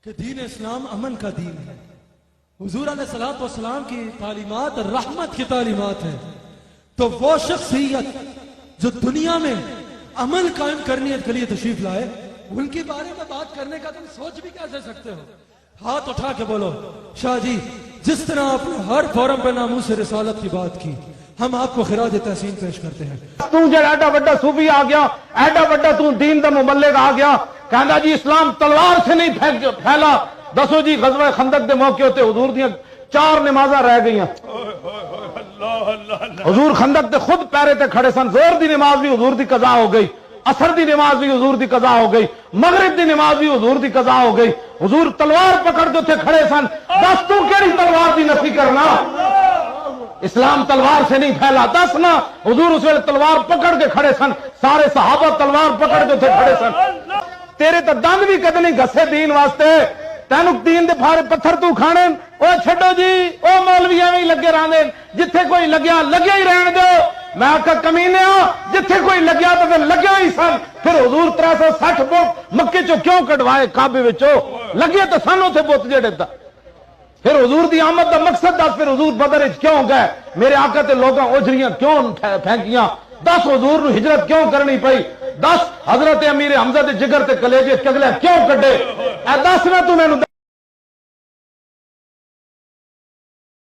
کہ دین اسلام امن کا دین ہے. حضور علیہ الصلوۃ والسلام کی تعلیمات رحمت کی تعلیمات ہیں. تو وہ شخصیت جو دنیا میں امن قائم کرنے کے لیے تشریف لائے، ان کے بارے میں بات کرنے کا تم سوچ بھی کیسے سکتے ہو؟ ہاتھ اٹھا کے بولو شاہ جی، جس طرح آپ نے ہر فورم پہ ناموس سے رسالت کی بات کی، ہم آپ کو خراج تحسین پیش کرتے ہیں. تو جڑا ایڈا بڑا صوفی آ گیا، ایڈا بڑا تو دین دا مبلغ آ گیا، کہندا جی اسلام تلوار سے نہیں پھیلا. دسو جی غزوہ خندق دے موقع ہوتے حضور دیاں 4 نمازاں رہ گئیاں. حضور خندق تے خود پیرے تے کھڑے سن. زور دی نماز بھی حضور دی قضا ہو گئی، عصر دی نماز بھی حضور دی قضا ہو گئی، مغرب دی نماز بھی حضور دی قضا ہو گئی. حضور تلوار پکڑ کے اتنے کھڑے سن. دس تو کیڑی تلوار دی نفی کرنا؟ اسلام تلوار سے نہیں پھیلا. دس نا حضور اس ویلے تلوار پکڑ کے کھڑے سن. سارے صحابہ تلوار پکڑ کے اتنے کھڑے سن. تیرے تو دند بھی کدے نہیں گسے دین واسطے. تینوں دین دے بھارے پتھر تو کھانے. او چھڈو جی، او مولوی ایویں لگے رہندے، جتھے کوئی لگیا لگیا ہی رہن دو. میں آکھا کمینے ہو، جتھے کوئی لگیا تو پھر لگیا ہی سن. پھر حضور 360 بت مکے چوں کیوں کڈوائے کعبے وچوں؟ لگے تو سن اوتھے بت جڑے دا. پھر حضور دی آمد دا مقصد دس. پھر حضور بدر وچ کیوں گئے؟ میرے آقا تے لوگاں اجریاں کیوں پھینکیاں؟ 10 حضور نو ہجرت کیوں کرنی پئی؟ 10 حضرت امیر حمزہ دے جگر تے کلیجے چگلے کیوں کڈے؟ اے 10 نہ تو مینوں